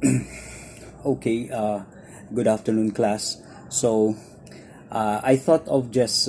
Okay, good afternoon, class. So, I thought of just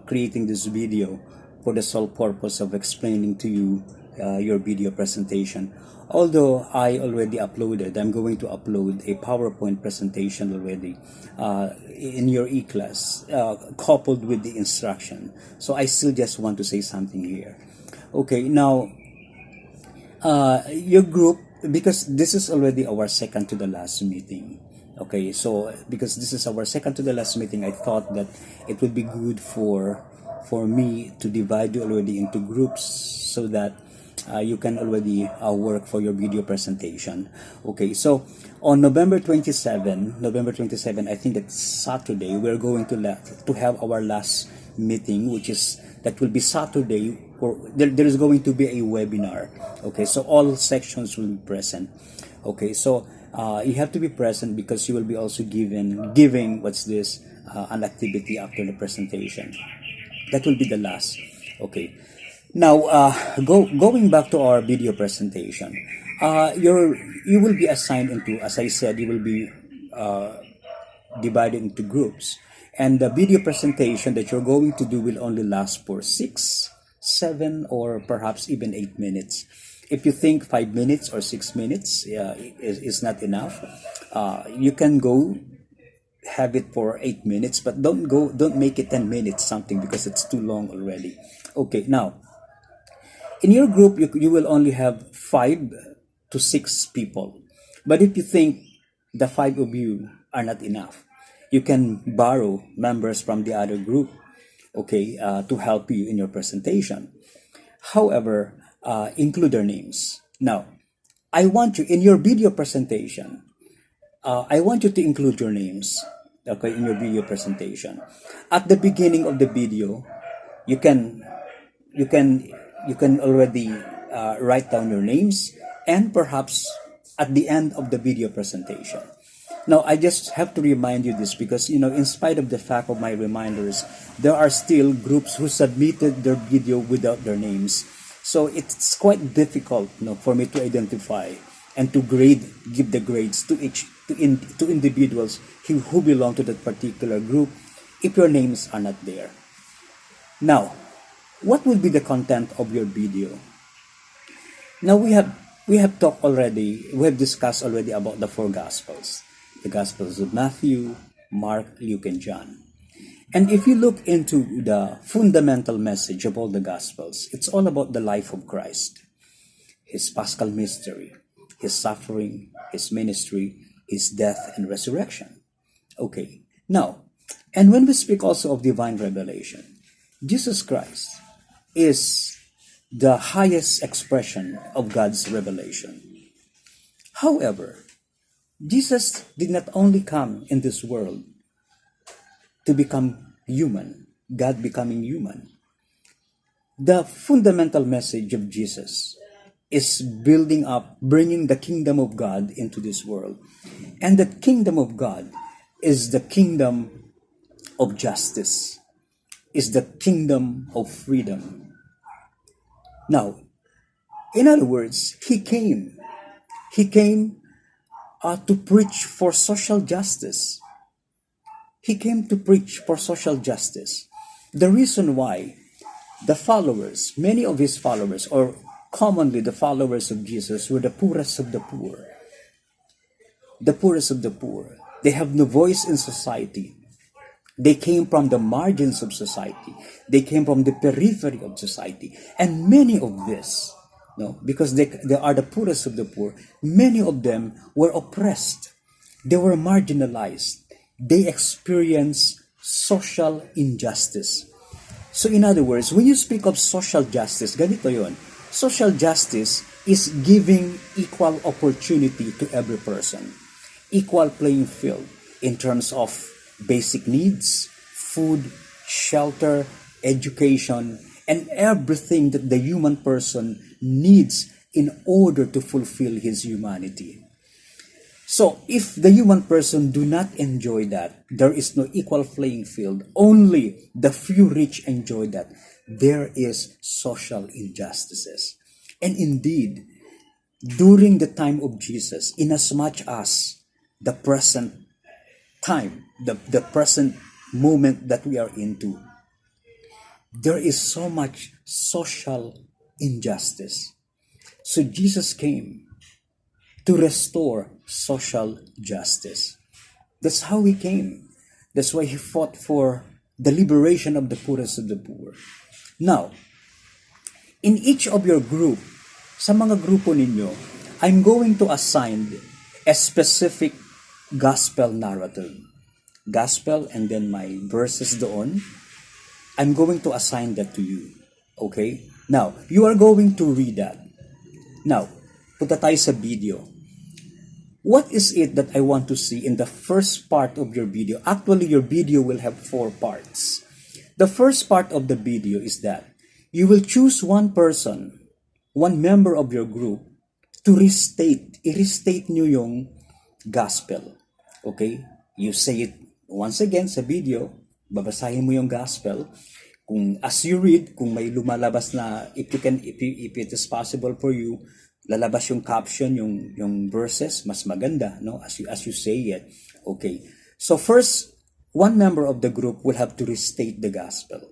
creating this video for the sole purpose of explaining to you your video presentation. Although I already uploaded, I'm going to upload a PowerPoint presentation already in your e-class, coupled with the instruction. So I still just want to say something here. Okay, now your group, because this is already our second to the last meeting. Okay, so because this is our second to the last meeting, I thought that it would be good for me to divide you already into groups so that you can already work for your video presentation. Okay, so on November 27, I think it's Saturday, we're going to have our last meeting, which is that will be Saturday. Or there is going to be a webinar. Okay, so all sections will be present. Okay, so you have to be present because you will be also giving what's this an activity after the presentation. That will be the last. Okay, now going back to our video presentation. You will be assigned into, as I said, you will be divided into groups, and the video presentation that you're going to do will only last for 6, 7, or perhaps even 8 minutes. If you think 5 minutes or 6 minutes is not enough, you can go have it for 8 minutes, but don't make it 10 minutes something, because it's too long already. Okay, now in your group you will only have 5 to 6 people, but if you think the 5 of you are not enough, you can borrow members from the other group, okay, to help you in your presentation. However, include their names. Now, I want you in your video presentation, I want you to include your names, okay, in your video presentation. At the beginning of the video, you can you can you can already write down your names, and perhaps at the end of the video presentation. Now, I just have to remind you this because, in spite of the fact of my reminders, there are still groups who submitted their video without their names. So it's quite difficult, for me to identify and to give the grades to to individuals who belong to that particular group if your names are not there. Now, what will be the content of your video? Now, we have talked already, we have discussed already about the 4 Gospels. The Gospels of Matthew, Mark, Luke, and John. And if you look into the fundamental message of all the Gospels, it's all about the life of Christ, His Paschal mystery, His suffering, His ministry, His death and resurrection. Okay, now, and when we speak also of divine revelation, Jesus Christ is the highest expression of God's revelation. However, Jesus did not only come in this world to become human, God becoming human. The fundamental message of Jesus is building up, bringing the kingdom of God into this world. And the kingdom of God is the kingdom of justice, is the kingdom of freedom. Now, in other words, He came to preach for social justice. He came to preach for social justice. The reason why the followers, many of His followers, or commonly the followers of Jesus, were the poorest of the poor. The poorest of the poor. They have no voice in society. They came from the margins of society. They came from the periphery of society. And many of this, because they are the poorest of the poor, many of them were oppressed. They were marginalized. They experienced social injustice. So in other words, when you speak of social justice, ganito yon. Social justice is giving equal opportunity to every person. Equal playing field in terms of basic needs, food, shelter, education, and everything that the human person needs in order to fulfill his humanity. So if the human person do not enjoy that, there is no equal playing field. Only the few rich enjoy that. There is social injustices. And indeed, during the time of Jesus, in as much as the present time, the present moment that we are into, there is so much social injustice. So Jesus came to restore social justice. That's how he came. That's why he fought for the liberation of the poorest of the poor. Now, in each of your group, sa mga grupo ninyo, I'm going to assign a specific gospel narrative. Gospel and then my verses doon. I'm going to assign that to you. Okay? Now, you are going to read that. Now, punta tayo sa video. What is it that I want to see in the first part of your video? Actually, your video will have 4 parts. The first part of the video is that you will choose one person, one member of your group, to i-restate nyo yung gospel. Okay? You say it once again sa video, babasahin mo yung gospel. Kung as you read, kung may lumalabas na, if it is possible for you, lalabas yung caption, yung verses, mas maganda, no? As you say it. Okay. So first, one member of the group will have to restate the gospel.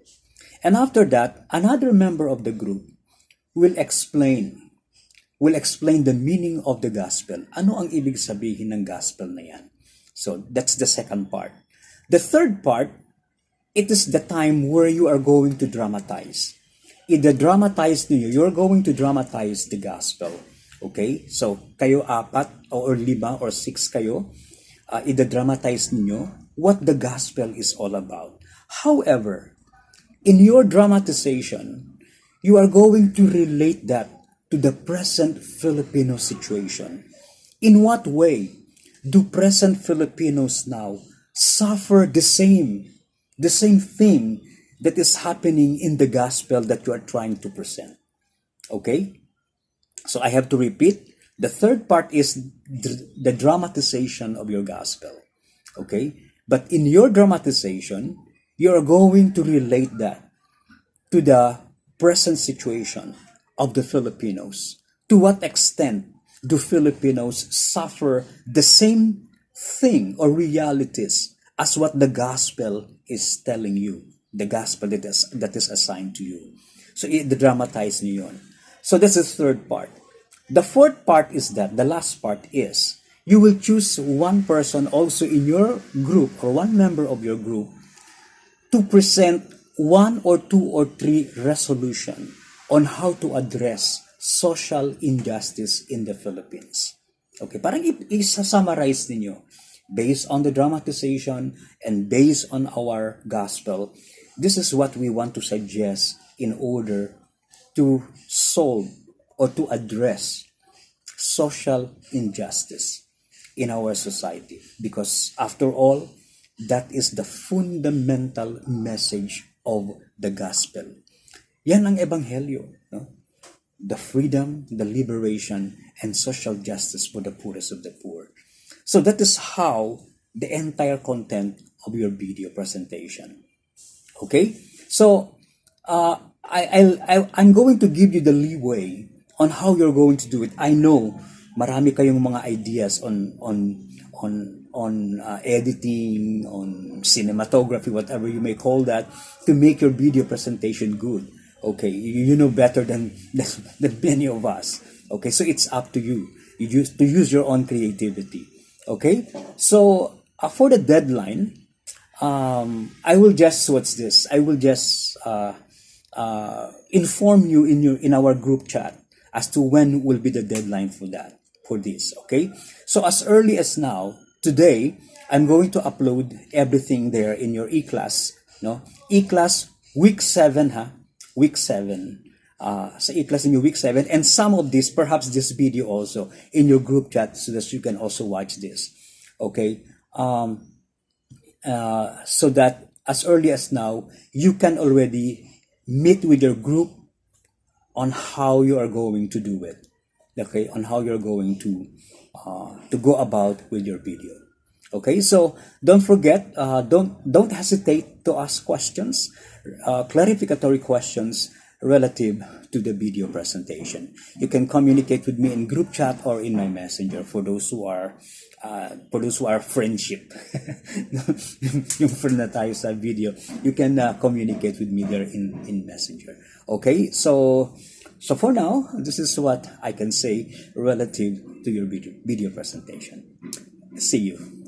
And after that, another member of the group will explain the meaning of the gospel. Ano ang ibig sabihin ng gospel na yan? So that's the second part. The third part, it is the time where you are going to dramatize. I-dramatize niyo, you're going to dramatize the gospel. Okay? So, kayo 4 or 5 or 6 kayo, i-dramatize niyo what the gospel is all about. However, in your dramatization, you are going to relate that to the present Filipino situation. In what way do present Filipinos now suffer the same thing that is happening in the gospel that you are trying to present? Okay? So I have to repeat. The third part is the dramatization of your gospel. Okay? But in your dramatization, you are going to relate that to the present situation of the Filipinos. To what extent do Filipinos suffer the same thing or realities as what the gospel is telling you? The gospel that is assigned to you. So, i-dramatize niyo yun. So, this is the third part. The fourth part is that, the last part is, you will choose one person also in your group or one member of your group to present 1 or 2 or 3 resolution on how to address social injustice in the Philippines. Okay, parang i-summarize ninyo based on the dramatization and based on our gospel. This is what we want to suggest in order to solve or to address social injustice in our society. Because after all, that is the fundamental message of the gospel. Yan ang ebanghelyo, no? The freedom, the liberation, and social justice for the poorest of the poor. So that is how the entire content of your video presentation. Okay? So, I'm going to give you the leeway on how you're going to do it. I know marami kayong mga ideas on editing, on cinematography, whatever you may call that, to make your video presentation good. Okay, you know better than many of us. Okay, so it's up to you. You use your own creativity. Okay, so for the deadline, I will just inform you in our group chat as to when will be the deadline for this. Okay, so as early as now, today, I'm going to upload everything there in your e-class. No, e-class week 7 week 7. Sa e-class in your week 7, and some of this, perhaps this video also in your group chat, so that you can also watch this. Okay, so that as early as now, you can already meet with your group on how you are going to do it. Okay, on how you're going to go about with your video. Okay, so don't forget, don't hesitate to ask questions, clarificatory questions relative to the video presentation. You can communicate with me in group chat or in my messenger for those who are friendship. Yung friend na tayo sa video, you can communicate with me there in messenger. Okay, so for now, this is what I can say relative to your video presentation. See you.